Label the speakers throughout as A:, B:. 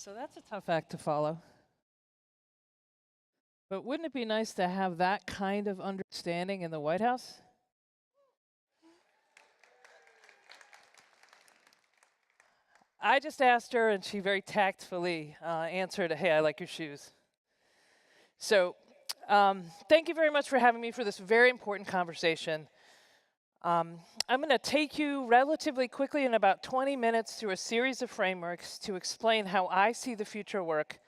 A: So that's a tough act to follow. But wouldn't it be nice to have that kind of understanding in the White House? I just asked her, and she very tactfully answered, "Hey, I like your shoes." So thank you very much for having me for this very important conversation. I'm going to take you relatively quickly in about 20 minutes through a series of frameworks to explain how I see the future work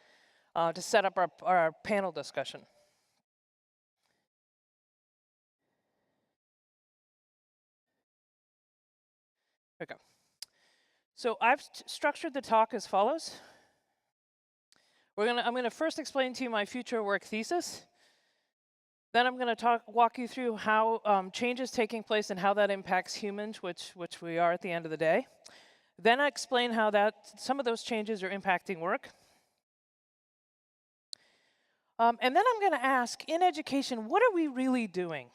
A: to set up our panel discussion. Okay. So I've structured the talk as follows. I'm going to first explain to you my future work thesis. Then I'm going to walk you through how change is taking place and how that impacts humans, which we are at the end of the day. Then I explain how some of those changes are impacting work. And then I'm going to ask, in education, what are we really doing?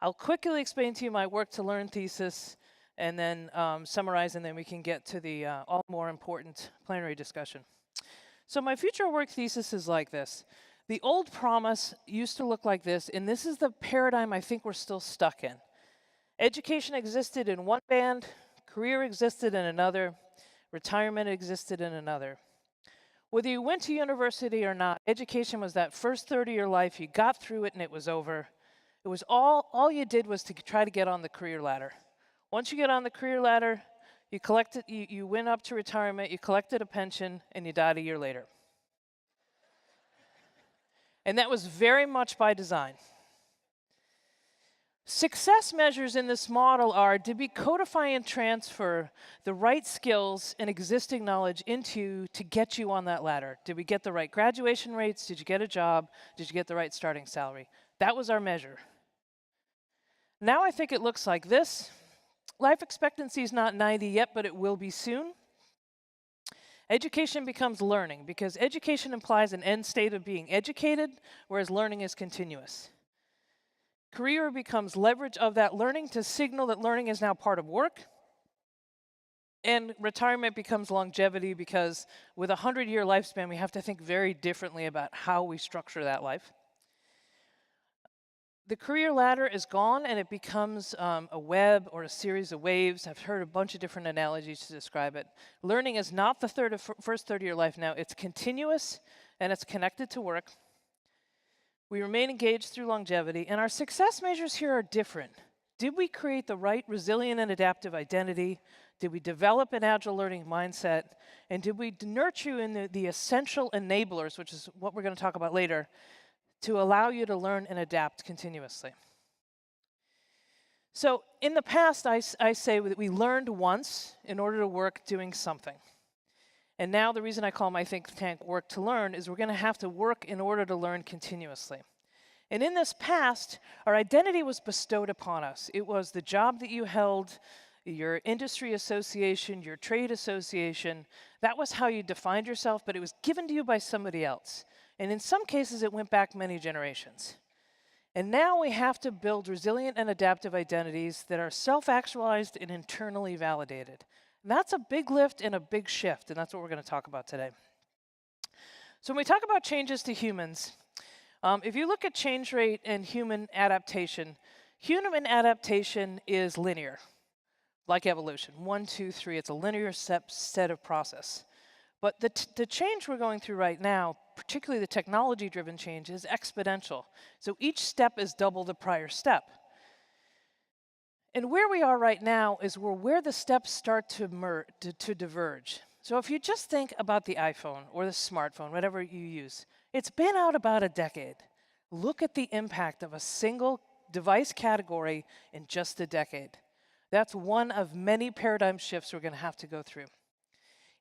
A: I'll quickly explain to you my work to learn thesis, and then summarize, and then we can get to the all more important plenary discussion. So my future work thesis is like this. The old promise used to look like this, and this is the paradigm I think we're still stuck in. Education existed in one band, career existed in another, retirement existed in another. Whether you went to university or not, education was that first third of your life, you got through it and it was over. It was all you did was to try to get on the career ladder. Once you get on the career ladder, you went up to retirement, you collected a pension, and you died a year later. And that was very much by design. Success measures in this model are, did we codify and transfer the right skills and existing knowledge to get you on that ladder? Did we get the right graduation rates? Did you get a job? Did you get the right starting salary? That was our measure. Now I think it looks like this. Life expectancy is not 90 yet, but it will be soon. Education becomes learning because education implies an end state of being educated, whereas learning is continuous. Career becomes leverage of that learning to signal that learning is now part of work. And retirement becomes longevity because with a 100-year lifespan, we have to think very differently about how we structure that life. The career ladder is gone and it becomes a web or a series of waves. I've heard a bunch of different analogies to describe it. Learning is not the first third of your life now. It's continuous and it's connected to work. We remain engaged through longevity, and our success measures here are different. Did we create the right resilient and adaptive identity? Did we develop an agile learning mindset? And did we nurture in the essential enablers, which is what we're going to talk about later, to allow you to learn and adapt continuously? So in the past, I say that we learned once in order to work doing something. And now the reason I call my think tank Work to Learn is we're going to have to work in order to learn continuously. And in this past, our identity was bestowed upon us. It was the job that you held, your industry association, your trade association. That was how you defined yourself, but it was given to you by somebody else. And in some cases, it went back many generations. And now we have to build resilient and adaptive identities that are self-actualized and internally validated. And that's a big lift and a big shift, and that's what we're going to talk about today. So when we talk about changes to humans, if you look at change rate and human adaptation is linear, like evolution. 1, 2, 3, it's a linear set of process. But the change we're going through right now, particularly the technology-driven change, is exponential. So each step is double the prior step. And where we are right now is where the steps start to diverge. So if you just think about the iPhone or the smartphone, whatever you use, it's been out about a decade. Look at the impact of a single device category in just a decade. That's one of many paradigm shifts we're going to have to go through.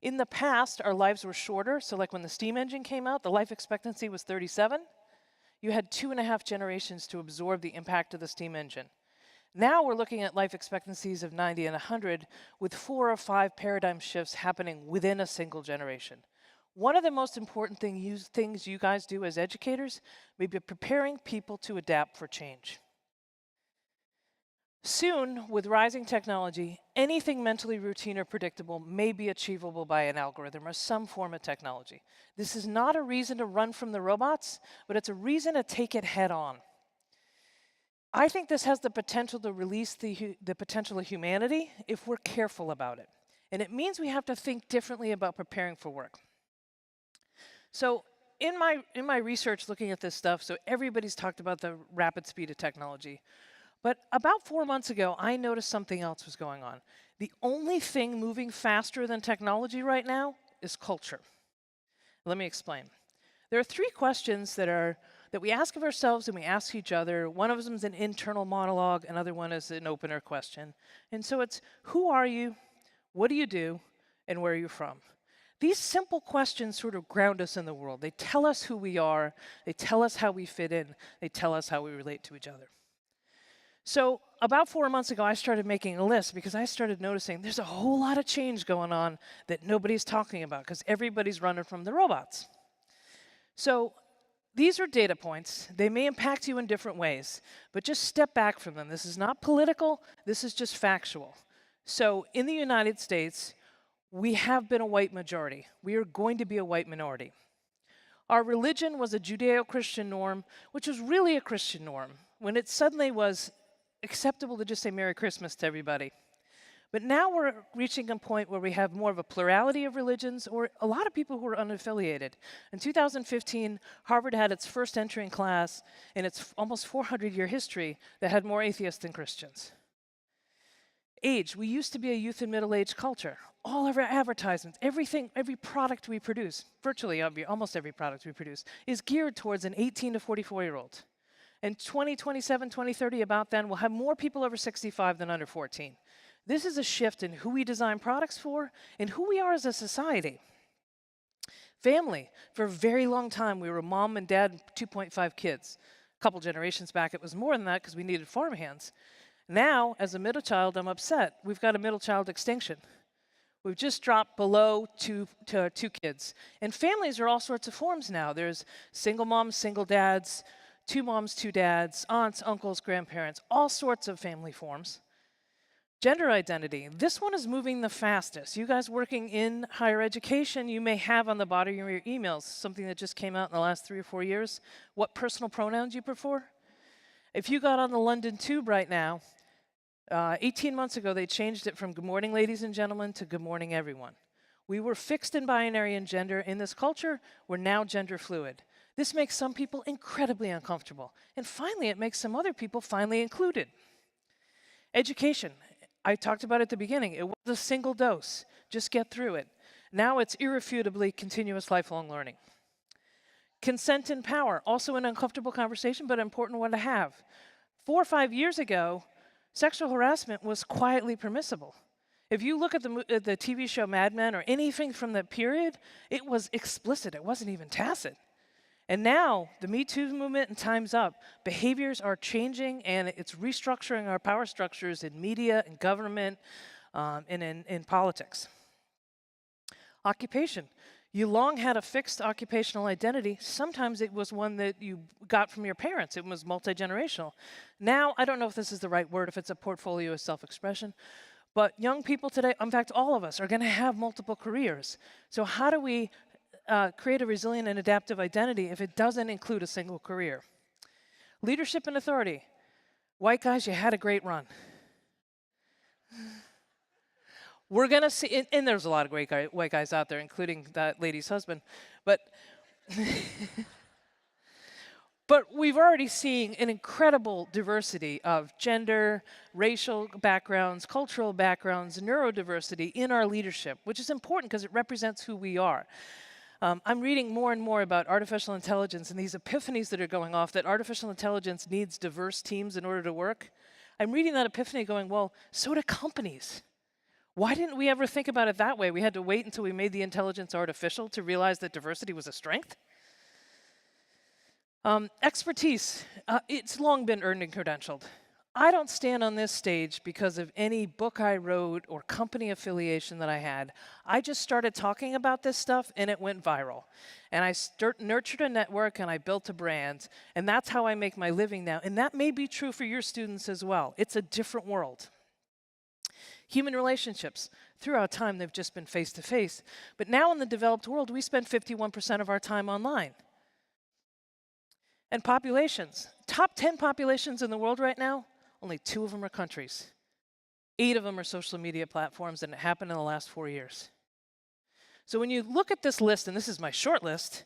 A: In the past, our lives were shorter. So like when the steam engine came out, the life expectancy was 37. You had 2.5 generations to absorb the impact of the steam engine. Now we're looking at life expectancies of 90 and 100 with 4 or 5 paradigm shifts happening within a single generation. One of the most important things you guys do as educators may be preparing people to adapt for change. Soon, with rising technology, anything mentally routine or predictable may be achievable by an algorithm or some form of technology. This is not a reason to run from the robots, but it's a reason to take it head on. I think this has the potential to release the potential of humanity if we're careful about it. And it means we have to think differently about preparing for work. So in my research looking at this stuff, so everybody's talked about the rapid speed of technology. But about 4 months ago, I noticed something else was going on. The only thing moving faster than technology right now is culture. Let me explain. There are 3 questions that we ask of ourselves and we ask each other. One of them is an internal monologue, another one is an opener question. And so it's, who are you, what do you do, and where are you from? These simple questions sort of ground us in the world. They tell us who we are, they tell us how we fit in, they tell us how we relate to each other. So about 4 months ago, I started making a list because I started noticing there's a whole lot of change going on that nobody's talking about because everybody's running from the robots. So these are data points. They may impact you in different ways, but just step back from them. This is not political. This is just factual. So in the United States, we have been a white majority. We are going to be a white minority. Our religion was a Judeo-Christian norm, which was really a Christian norm, when it suddenly was acceptable to just say Merry Christmas to everybody. But now we're reaching a point where we have more of a plurality of religions, or a lot of people who are unaffiliated. In 2015, Harvard had its first entering class in its almost 400-year history that had more atheists than Christians. Age, we used to be a youth and middle-aged culture. All of our advertisements, everything, every product we produce, virtually almost every product we produce, is geared towards an 18 to 44-year-old. In 2027, 2030, about then, we'll have more people over 65 than under 14. This is a shift in who we design products for and who we are as a society. Family. For a very long time, we were mom and dad and 2.5 kids. A couple generations back, it was more than that because we needed farm hands. Now, as a middle child, I'm upset. We've got a middle child extinction. We've just dropped below two kids. And families are all sorts of forms now. There's single moms, single dads, 2 moms, 2 dads, aunts, uncles, grandparents, all sorts of family forms. Gender identity. This one is moving the fastest. You guys working in higher education, you may have on the bottom of your emails something that just came out in the last 3 or 4 years, what personal pronouns you prefer. If you got on the London Tube right now, 18 months ago, they changed it from good morning, ladies and gentlemen, to good morning, everyone. We were fixed in binary and gender in this culture. We're now gender fluid. This makes some people incredibly uncomfortable. And finally, it makes some other people finally included. Education. I talked about it at the beginning. It was a single dose. Just get through it. Now it's irrefutably continuous lifelong learning. Consent and power. Also an uncomfortable conversation, but an important one to have. 4 or 5 years ago, sexual harassment was quietly permissible. If you look at the TV show Mad Men or anything from that period, it was explicit. It wasn't even tacit. And now, the Me Too movement and Time's Up, behaviors are changing and it's restructuring our power structures in media, in government, and in politics. Occupation. You long had a fixed occupational identity. Sometimes it was one that you got from your parents. It was multi-generational. Now, I don't know if this is the right word, if it's a portfolio of self-expression, but young people today, in fact, all of us, are going to have multiple careers. So how do we create a resilient and adaptive identity if it doesn't include a single career? Leadership and authority. White guys, you had a great run. We're going to see, and there's a lot of great white guys out there, including that lady's husband, but but we've already seen an incredible diversity of gender, racial backgrounds, cultural backgrounds, neurodiversity in our leadership, which is important because it represents who we are. I'm reading more and more about artificial intelligence and these epiphanies that are going off, that artificial intelligence needs diverse teams in order to work. I'm reading that epiphany going, well, so do companies. Why didn't we ever think about it that way? We had to wait until we made the intelligence artificial to realize that diversity was a strength. Expertise, it's long been earned and credentialed. I don't stand on this stage because of any book I wrote or company affiliation that I had. I just started talking about this stuff and it went viral. And I nurtured a network and I built a brand. And that's how I make my living now. And that may be true for your students as well. It's a different world. Human relationships. Throughout time, they've just been face to face. But now in the developed world, we spend 51% of our time online. And populations. Top 10 populations in the world right now, only 2 of them are countries. 8 of them are social media platforms, and it happened in the last 4 years. So when you look at this list, and this is my short list,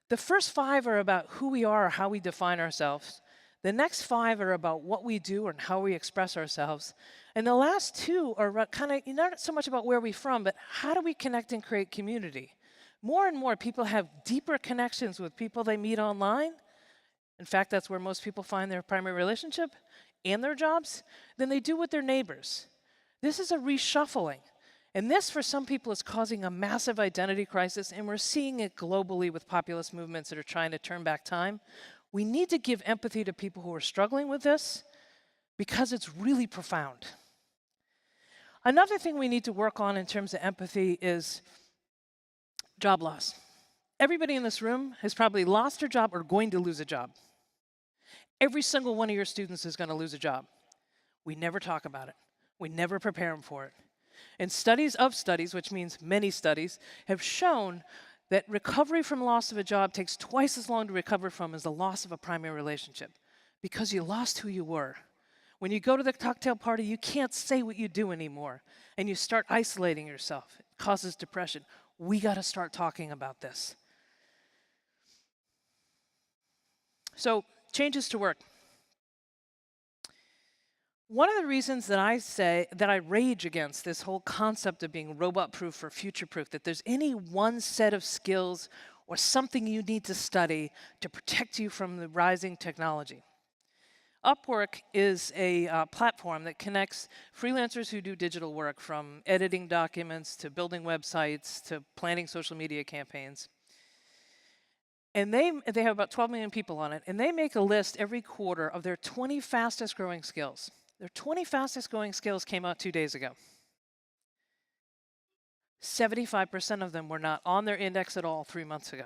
A: the first 5 are about who we are, how we define ourselves. The next 5 are about what we do and how we express ourselves. And the last 2 are kind of not so much about where we're from, but how do we connect and create community? More and more people have deeper connections with people they meet online. In fact, that's where most people find their primary relationship and their jobs than they do with their neighbors. This is a reshuffling. And this, for some people, is causing a massive identity crisis, and we're seeing it globally with populist movements that are trying to turn back time. We need to give empathy to people who are struggling with this because it's really profound. Another thing we need to work on in terms of empathy is job loss. Everybody in this room has probably lost their job or going to lose a job. Every single one of your students is going to lose a job. We never talk about it. We never prepare them for it. And studies of studies, which means many studies, have shown that recovery from loss of a job takes twice as long to recover from as the loss of a primary relationship because you lost who you were. When you go to the cocktail party, you can't say what you do anymore, and you start isolating yourself. It causes depression. We got to start talking about this. So, changes to work. One of the reasons that I rage against this whole concept of being robot-proof or future-proof, that there's any one set of skills or something you need to study to protect you from the rising technology. Upwork is a platform that connects freelancers who do digital work, from editing documents to building websites to planning social media campaigns. And they have about 12 million people on it, and they make a list every quarter of their 20 fastest growing skills. Their 20 fastest growing skills came out 2 days ago. 75% of them were not on their index at all 3 months ago.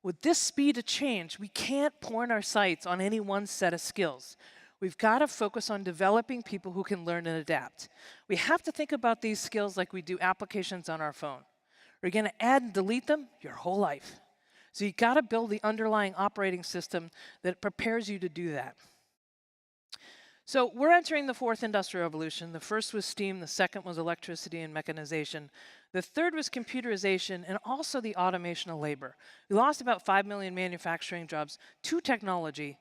A: With this speed of change, we can't point our sights on any one set of skills. We've got to focus on developing people who can learn and adapt. We have to think about these skills like we do applications on our phone. We're going to add and delete them your whole life. So you've got to build the underlying operating system that prepares you to do that. So we're entering the 4th industrial revolution. The first was steam, the second was electricity and mechanization. The third was computerization and also the automation of labor. We lost about 5 million manufacturing jobs to technology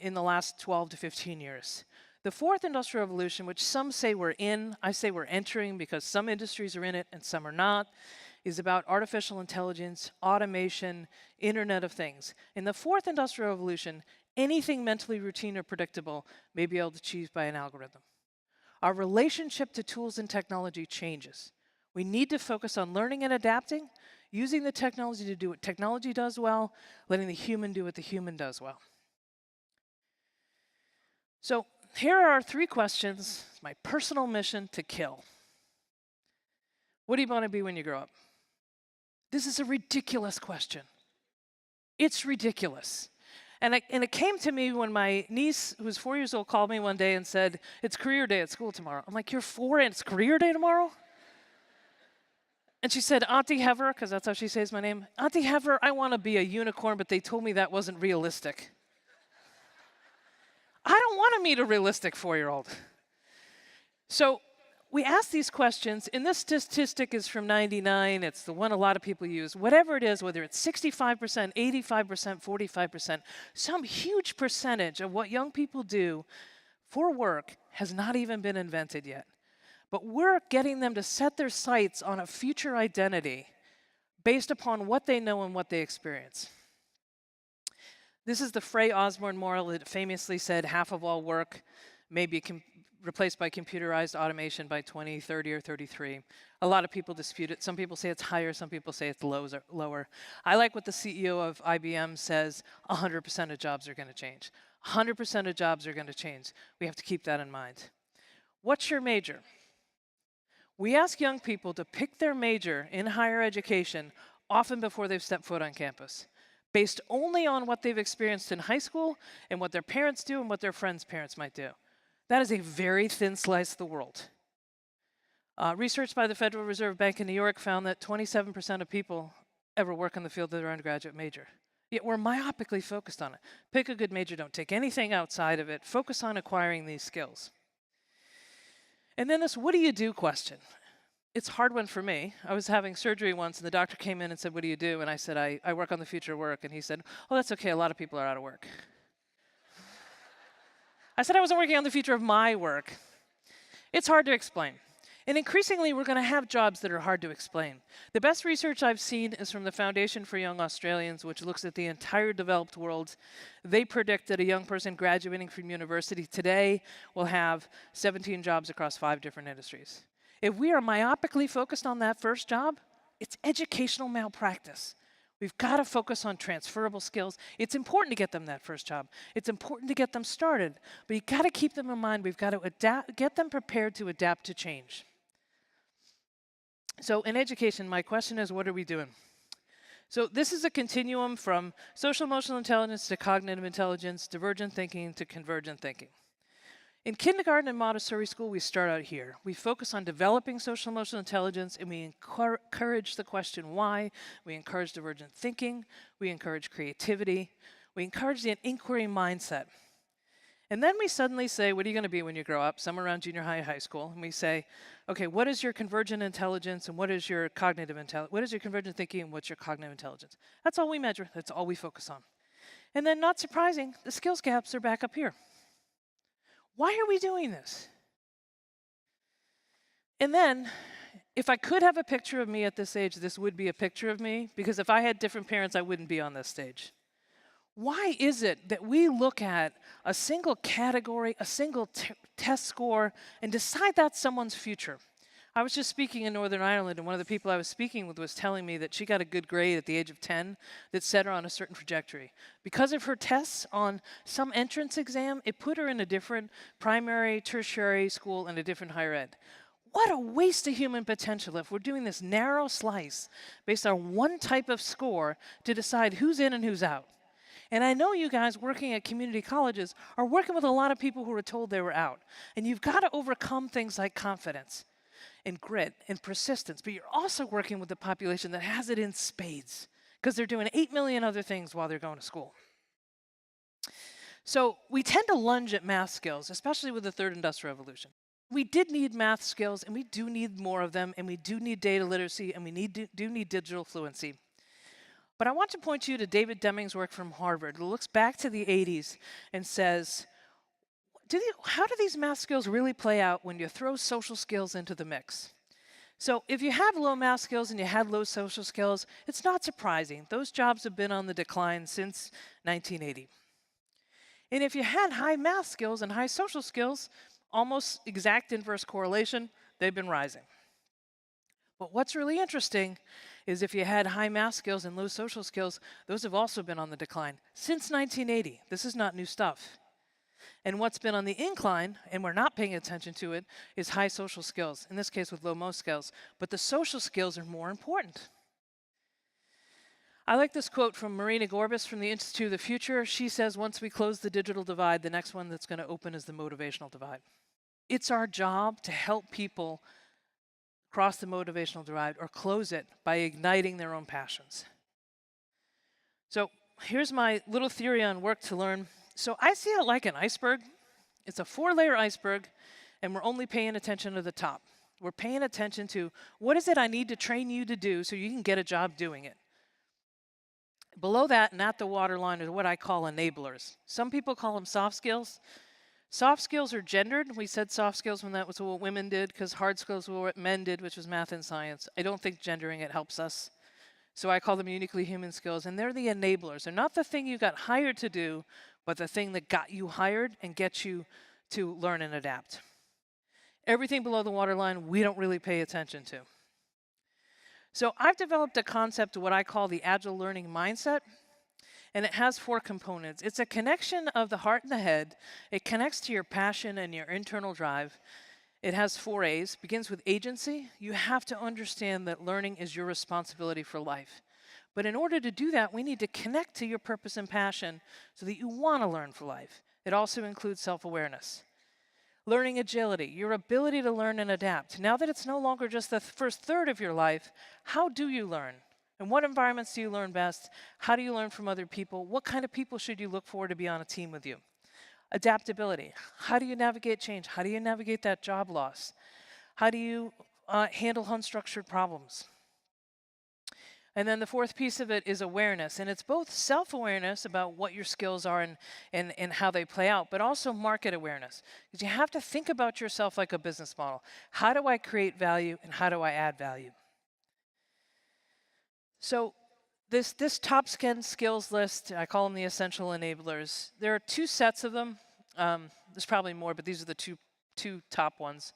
A: in the last 12 to 15 years. The 4th industrial revolution, which some say we're in, I say we're entering because some industries are in it and some are not, is about artificial intelligence, automation, Internet of Things. In the 4th industrial revolution, anything mentally routine or predictable may be able to achieved by an algorithm. Our relationship to tools and technology changes. We need to focus on learning and adapting, using the technology to do what technology does well, letting the human do what the human does well. So here are our 3 questions, my personal mission to kill. What do you want to be when you grow up? This is a ridiculous question. It's ridiculous. And it came to me when my niece, who was 4 years old, called me one day and said, "It's career day at school tomorrow." I'm like, "You're 4 and it's career day tomorrow?" And she said, "Auntie Heather," because that's how she says my name, "Auntie Heather, I want to be a unicorn, but they told me that wasn't realistic." I don't want to meet a realistic 4-year-old. So we ask these questions, and this statistic is from '99. It's the one a lot of people use. Whatever it is, whether it's 65%, 85%, 45%, some huge percentage of what young people do for work has not even been invented yet. But we're getting them to set their sights on a future identity based upon what they know and what they experience. This is the Frey Osborne moral that famously said half of all work may be replaced by computerized automation by 2030 or 33. A lot of people dispute it. Some people say it's higher, some people say it's lower. I like what the CEO of IBM says, 100% of jobs are going to change. 100% of jobs are going to change. We have to keep that in mind. What's your major? We ask young people to pick their major in higher education often before they've stepped foot on campus, based only on what they've experienced in high school and what their parents do and what their friends' parents might do. That is a very thin slice of the world. Research by the Federal Reserve Bank in New York found that 27% of people ever work in the field of their undergraduate major. Yet we're myopically focused on it. Pick a good major, don't take anything outside of it. Focus on acquiring these skills. And then this what do you do question. It's a hard one for me. I was having surgery once and the doctor came in and said, what do you do? And I said, I work on the future of work. And he said, oh, that's okay, a lot of people are out of work. I said I wasn't working on the future of my work. It's hard to explain. And increasingly, we're going to have jobs that are hard to explain. The best research I've seen is from the Foundation for Young Australians, which looks at the entire developed world. They predict that a young person graduating from university today will have 17 jobs across 5 different industries. If we are myopically focused on that first job, it's educational malpractice. We've got to focus on transferable skills. It's important to get them that first job. It's important to get them started, but you've got to keep them in mind. We've got to get them prepared to adapt to change. So in education, my question is, what are we doing? So this is a continuum from social emotional intelligence to cognitive intelligence, divergent thinking to convergent thinking. In kindergarten and Montessori school, we start out here. We focus on developing social emotional intelligence, and we encourage the question why. We encourage divergent thinking. We encourage creativity. We encourage the inquiry mindset. And then we suddenly say, what are you going to be when you grow up? Somewhere around junior high, high school. And we say, okay, what is your convergent intelligence and what is your cognitive intelligence? What is your convergent thinking and what's your cognitive intelligence? That's all we measure. That's all we focus on. And then, not surprising, the skills gaps are back up here. Why are we doing this? And then, if I could have a picture of me at this age, this would be a picture of me, because if I had different parents, I wouldn't be on this stage. Why is it that we look at a single category, a single test score, and decide that's someone's future? I was just speaking in Northern Ireland, and one of the people I was speaking with was telling me that she got a good grade at the age of 10 that set her on a certain trajectory. Because of her tests on some entrance exam, it put her in a different primary, tertiary school and a different higher ed. What a waste of human potential if we're doing this narrow slice based on one type of score to decide who's in and who's out. And I know you guys working at community colleges are working with a lot of people who were told they were out. And you've got to overcome things like confidence and grit and persistence. But you're also working with the population that has it in spades because they're doing 8 million other things while they're going to school. So we tend to lunge at math skills, especially with the third industrial revolution. We did need math skills, and we do need more of them, and we do need data literacy, and we do need digital fluency. But I want to point you to David Deming's work from Harvard, who looks back to the 80s and says, how do these math skills really play out when you throw social skills into the mix? So if you have low math skills and you had low social skills, it's not surprising. Those jobs have been on the decline since 1980. And if you had high math skills and high social skills, almost exact inverse correlation, they've been rising. But what's really interesting is if you had high math skills and low social skills, those have also been on the decline since 1980. This is not new stuff. And what's been on the incline, and we're not paying attention to it, is high social skills, in this case with low most skills. But the social skills are more important. I like this quote from Marina Gorbis from the Institute of the Future. She says, once we close the digital divide, the next one that's going to open is the motivational divide. It's our job to help people cross the motivational divide or close it by igniting their own passions. So here's my little theory on work to learn. So I see it like an iceberg. It's a 4-layer iceberg, and we're only paying attention to the top. We're paying attention to what is it I need to train you to do so you can get a job doing it. Below that and at the waterline are what I call enablers. Some people call them soft skills. Soft skills are gendered. We said soft skills when that was what women did, because hard skills were what men did, which was math and science. I don't think gendering it helps us. So I call them uniquely human skills, and they're the enablers. They're not the thing you got hired to do, but the thing that got you hired and gets you to learn and adapt. Everything below the waterline, we don't really pay attention to. So I've developed a concept of what I call the agile learning mindset. And it has 4 components. It's a connection of the heart and the head. It connects to your passion and your internal drive. It has 4 A's. Begins with agency. You have to understand that learning is your responsibility for life. But in order to do that, we need to connect to your purpose and passion so that you want to learn for life. It also includes self-awareness. Learning agility, your ability to learn and adapt. Now that it's no longer just the first third of your life, how do you learn? In what environments do you learn best? How do you learn from other people? What kind of people should you look for to be on a team with you? Adaptability, how do you navigate change? How do you navigate that job loss? How do you handle unstructured problems? And then the 4th piece of it is awareness. And it's both self-awareness about what your skills are and how they play out, but also market awareness. Because you have to think about yourself like a business model. How do I create value and how do I add value? So this top 10 skills list, I call them the essential enablers. There are 2 sets of them. There's probably more, but these are the two top ones.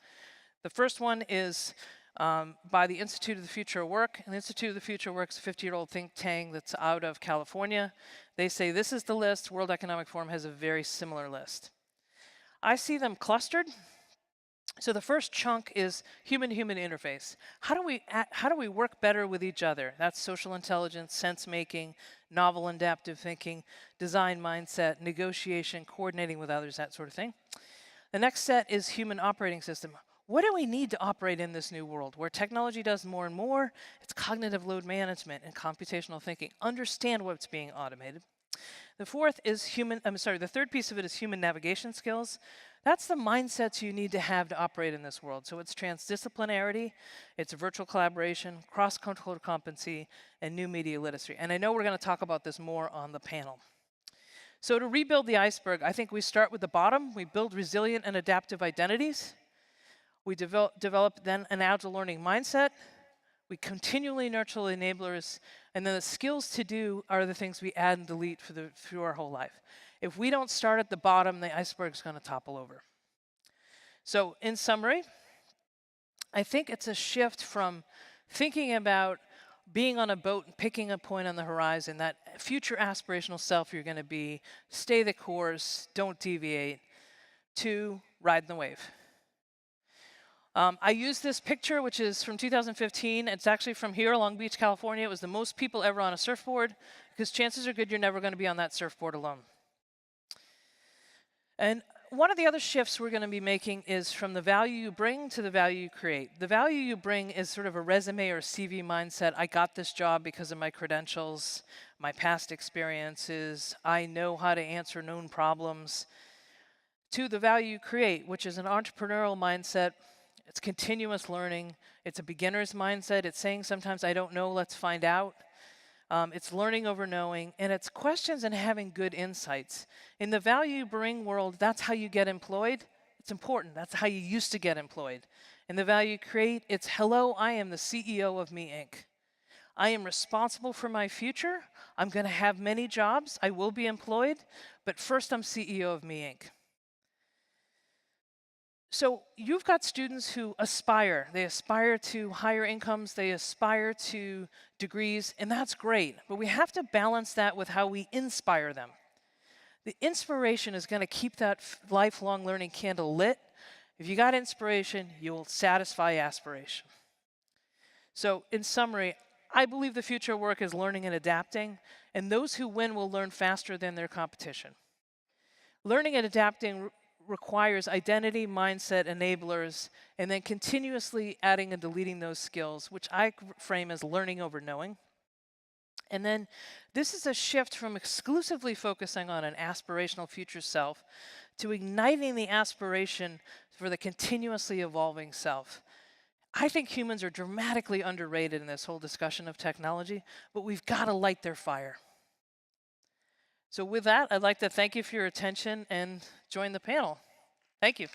A: The first one is by the Institute of the Future of Work. And the Institute of the Future of Work is a 50-year-old think tank that's out of California. They say this is the list. World Economic Forum has a very similar list. I see them clustered. So the first chunk is human-human interface. How do we work better with each other? That's social intelligence, sense-making, novel and adaptive thinking, design mindset, negotiation, coordinating with others, that sort of thing. The next set is human operating system. What do we need to operate in this new world where technology does more and more? It's cognitive load management and computational thinking. Understand what's being automated. The third piece of it is human navigation skills. That's the mindsets you need to have to operate in this world. So it's transdisciplinarity, it's virtual collaboration, cross-cultural competency, and new media literacy. And I know we're going to talk about this more on the panel. So to rebuild the iceberg, I think we start with the bottom. We build resilient and adaptive identities. We develop then an agile learning mindset. We continually nurture the enablers, and then the skills to do are the things we add and delete through our whole life. If we don't start at the bottom, the iceberg's going to topple over. So in summary, I think it's a shift from thinking about being on a boat and picking a point on the horizon, that future aspirational self you're going to be, stay the course, don't deviate, to riding the wave. I used this picture, which is from 2015. It's actually from here, Long Beach, California. It was the most people ever on a surfboard, because chances are good you're never going to be on that surfboard alone. And one of the other shifts we're going to be making is from the value you bring to the value you create. The value you bring is sort of a resume or CV mindset. I got this job because of my credentials, my past experiences. I know how to answer known problems. To the value you create, which is an entrepreneurial mindset. It's continuous learning. It's a beginner's mindset. It's saying sometimes I don't know, let's find out. It's learning over knowing, and it's questions and having good insights. In the value you bring world, that's how you get employed. It's important. That's how you used to get employed. In the value you create, it's hello, I am the CEO of Me Inc. I am responsible for my future. I'm going to have many jobs. I will be employed, but first I'm CEO of Me Inc. So you've got students who aspire. They aspire to higher incomes. They aspire to degrees, and that's great. But we have to balance that with how we inspire them. The inspiration is going to keep that lifelong learning candle lit. If you got inspiration, you will satisfy aspiration. So in summary, I believe the future of work is learning and adapting, and those who win will learn faster than their competition. Learning and adapting requires identity, mindset, enablers, and then continuously adding and deleting those skills, which I frame as learning over knowing. And then this is a shift from exclusively focusing on an aspirational future self to igniting the aspiration for the continuously evolving self. I think humans are dramatically underrated in this whole discussion of technology, but we've got to light their fire. So with that, I'd like to thank you for your attention and join the panel. Thank you.